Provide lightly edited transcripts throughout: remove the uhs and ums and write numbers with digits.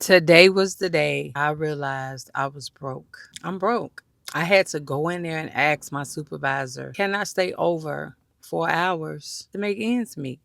Today was the day I realized I was broke. I'm broke. I had to go in there and ask my supervisor, can I stay over 4 hours to make ends meet?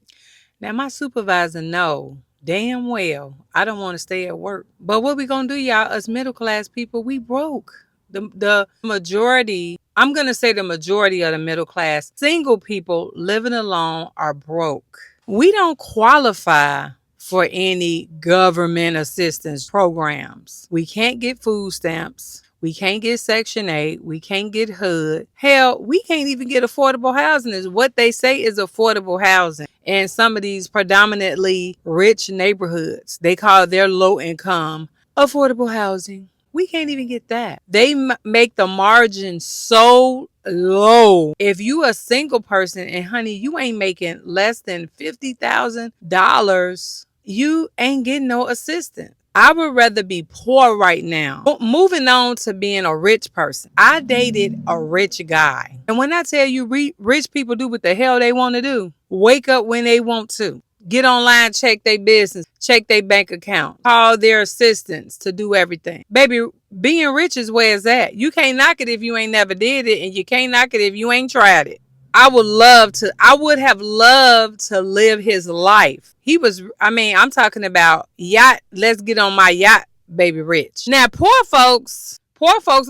Now, my supervisor know damn well I don't want to stay at work. But what we gonna do, y'all, us middle class people, we broke. The majority, I'm gonna say the majority of the middle class single people living alone are broke. We don't qualify for any government assistance programs. We can't get food stamps. We can't get Section 8. We can't get HUD. Hell, we can't even get affordable housing. Is what they say is affordable housing. In some of these predominantly rich neighborhoods, they call their low income affordable housing. We can't even get that. They make the margin so low. If you a single person and honey, you ain't making less than $50,000, you ain't getting no assistance. I would rather be poor right now. Moving on to being a rich person. I dated a rich guy. And when I tell you rich people do what the hell they want to do, wake up when they want to. Get online, check their business, check their bank account, call their assistants to do everything. Baby, being rich is where it's at. You can't knock it if you ain't never did it, and you can't knock it if you ain't tried it. I would have loved to live his life. I'm talking about yacht. Let's get on my yacht, baby rich. Now, poor folks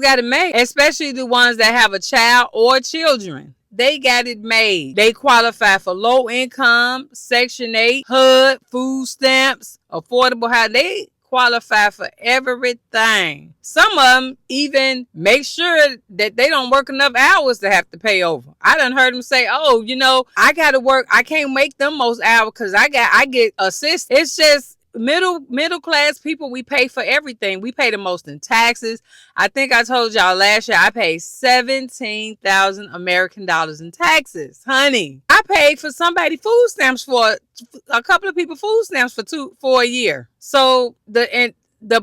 got it made, especially the ones that have a child or children. They got it made. They qualify for low income, Section 8, HUD, food stamps, affordable housing. They qualify for everything. Some of them even make sure that they don't work enough hours to have to pay over. I done heard them say, oh, I got to work. I can't make them most hours because I get assist. It's just middle class people, we pay for everything. We pay the most in taxes. I think I told y'all last year I paid 17,000 American dollars in taxes. Honey, I paid for somebody food stamps for a couple of people food stamps for a year. So the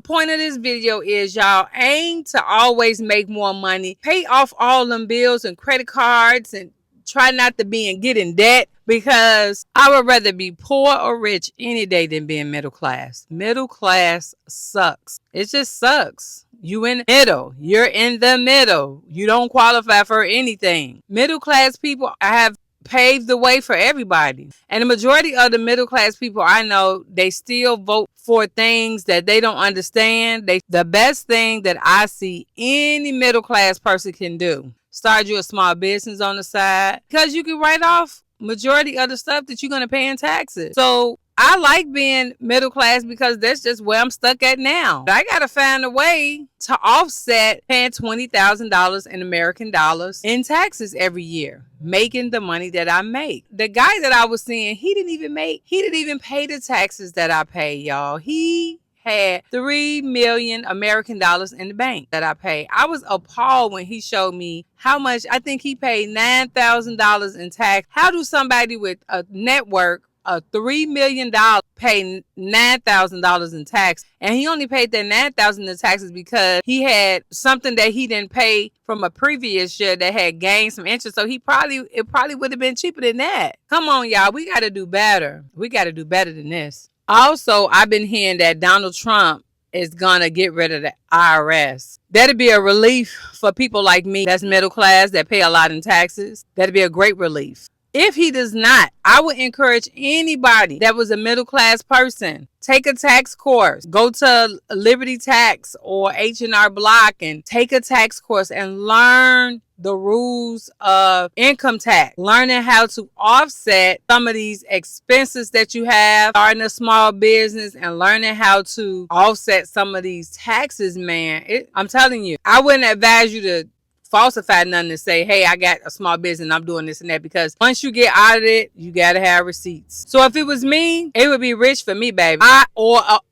point of this video is y'all aim to always make more money. Pay off all them bills and credit cards and try not to be and get in debt, because I would rather be poor or rich any day than being middle class. Middle class sucks. It just sucks. You in the middle. You're in the middle. You don't qualify for anything. Middle class people have paved the way for everybody. And the majority of the middle class people I know, they still vote for things that they don't understand. The best thing that I see any middle class person can do, start you a small business on the side, because you can write off majority of the stuff that you're going to pay in taxes. So I like being middle class because that's just where I'm stuck at now. I got to find a way to offset paying $20,000 in American dollars in taxes every year, making the money that I make. The guy that I was seeing, he didn't even pay the taxes that I pay, y'all. He had 3 million American dollars in the bank that I paid. I was appalled when he showed me how much. I think he paid $9,000 in tax. How do somebody with a network of $3 million pay $9,000 in tax? And he only paid that $9,000 in taxes because he had something that he didn't pay from a previous year that had gained some interest. So it probably would have been cheaper than that. Come on, y'all. We got to do better. We got to do better than this. Also, I've been hearing that Donald Trump is going to get rid of the IRS. That'd be a relief for people like me that's middle class, that pay a lot in taxes. That'd be a great relief. If he does not, I would encourage anybody that was a middle class person, take a tax course. Go to Liberty Tax or H&R Block and take a tax course and learn the rules of income tax. Learning how to offset some of these expenses that you have, starting a small business, and learning how to offset some of these taxes, man. I'm telling you, I wouldn't advise you to falsify nothing to say, hey, I got a small business and I'm doing this and that, because once you get out of it, you got to have receipts. So if it was me, it would be rich for me, baby.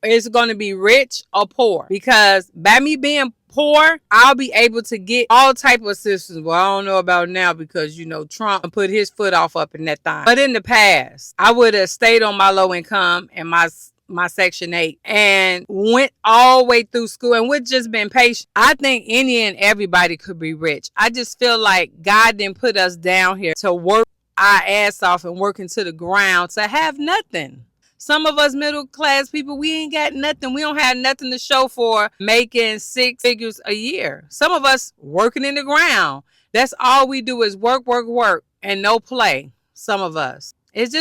It's going to be rich or poor, because by me being poor, I'll be able to get all type of assistance. Well, I don't know about now because, Trump put his foot off up in that thing. But in the past, I would have stayed on my low income and my Section 8 and went all the way through school and would just been patient. I think any and everybody could be rich. I just feel like God didn't put us down here to work our ass off and work into the ground to have nothing. Some of us middle class people, we ain't got nothing. We don't have nothing to show for making 6 figures a year. Some of us working in the ground. That's all we do is work, work, work, and no play. Some of us. It's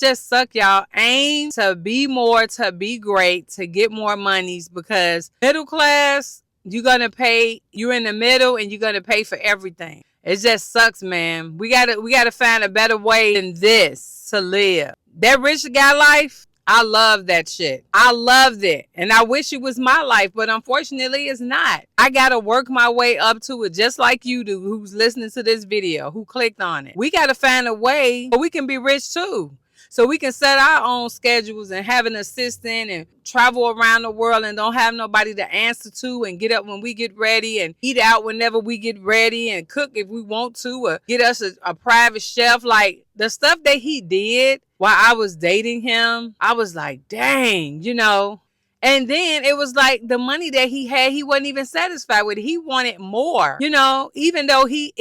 just suck, y'all. Aim to be more, to be great, to get more monies, because middle class, you're gonna pay. You're in the middle, and you're gonna pay for everything. It just sucks, man. We gotta find a better way than this to live. That rich guy life, I love that shit. I loved it. And I wish it was my life, but unfortunately it's not. I gotta work my way up to it, just like you do, who's listening to this video, who clicked on it. We gotta find a way so we can be rich too. So we can set our own schedules and have an assistant and travel around the world and don't have nobody to answer to, and get up when we get ready and eat out whenever we get ready and cook if we want to, or get us a private chef. Like the stuff that he did while I was dating him, I was like, dang, you know. And then it was like the money that he had, he wasn't even satisfied with it. He wanted more, you know, even though he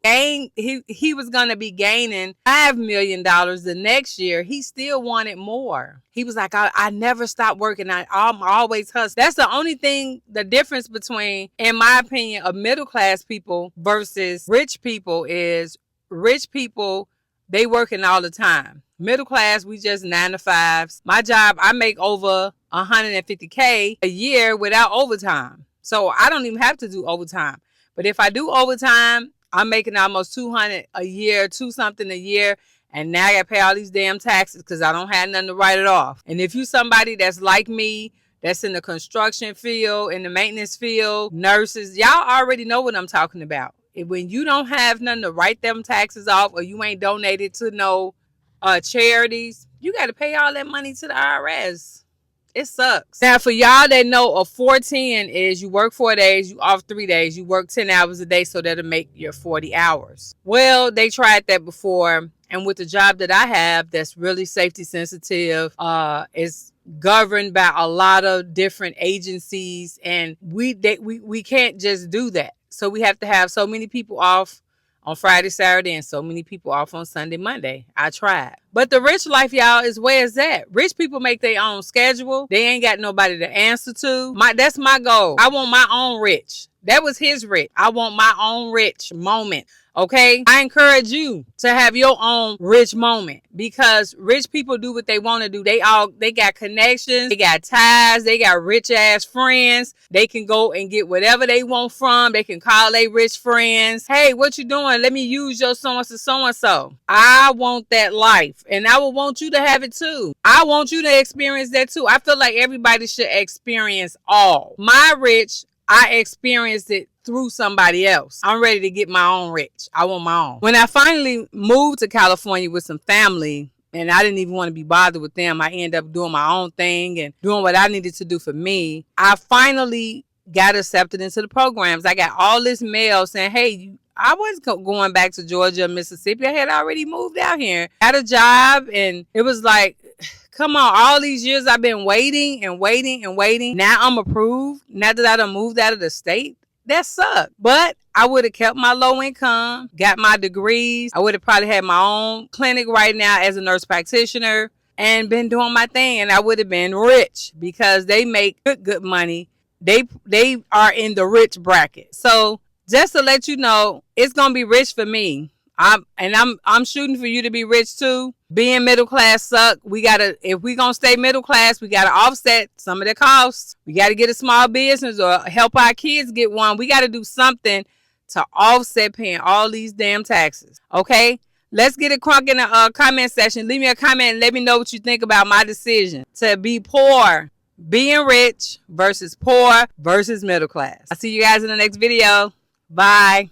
was going to be gaining $5 million the next year. He still wanted more. He was like, I never stopped working. I'm always hustling. That's the only thing, the difference between, in my opinion, of middle class people versus rich people is rich people, they working all the time. Middle class, we just 9 to 5s. My job, I make over $150K a year without overtime. So I don't even have to do overtime. But if I do overtime, I'm making almost $200 a year, $2 something a year. And now I got to pay all these damn taxes because I don't have nothing to write it off. And if you somebody that's like me, that's in the construction field, in the maintenance field, nurses, y'all already know what I'm talking about. When you don't have nothing to write them taxes off, or you ain't donated to no charities, you got to pay all that money to the IRS. It sucks. Now, for y'all that know, a 410 is you work 4 days, you off 3 days, you work 10 hours a day, so that'll make your 40 hours. Well, they tried that before, and with the job that I have, that's really safety sensitive, it's governed by a lot of different agencies, and we can't just do that. So we have to have so many people off on Friday, Saturday, and so many people off on Sunday, Monday. I tried. But the rich life, y'all, is where it's at. Rich people make their own schedule. They ain't got nobody to answer to. That's my goal. I want my own rich. That was his rich. I want my own rich moment. Okay? I encourage you to have your own rich moment, because rich people do what they want to do. They got connections, they got ties, they got rich ass friends. They can go and get whatever they want from. They can call their rich friends. Hey, what you doing? Let me use your so-and-so. I want that life, and I would want you to have it too. I want you to experience that too. I feel like everybody should experience all. My rich, I experienced it through somebody else. I'm ready to get my own rich. I want my own. When I finally moved to California with some family, and I didn't even want to be bothered with them, I ended up doing my own thing and doing what I needed to do for me. I finally got accepted into the programs. I got all this mail saying, hey, I was going back to Georgia, Mississippi. I had already moved out here. Got a job, and it was like, come on, all these years I've been waiting and waiting and waiting. Now I'm approved. Now that I done moved out of the state. That sucked. But I would have kept my low income, got my degrees. I would have probably had my own clinic right now as a nurse practitioner and been doing my thing. And I would have been rich, because they make good money. They are in the rich bracket. So just to let you know, it's going to be rich for me. I'm shooting for you to be rich too. Being middle class suck. If we gonna stay middle class, we gotta offset some of the costs. We gotta get a small business or help our kids get one. We gotta do something to offset paying all these damn taxes. Okay? Let's get a crunk in the comment section. Leave me a comment and let me know what you think about my decision to be poor, being rich versus poor versus middle class. I'll see you guys in the next video. Bye.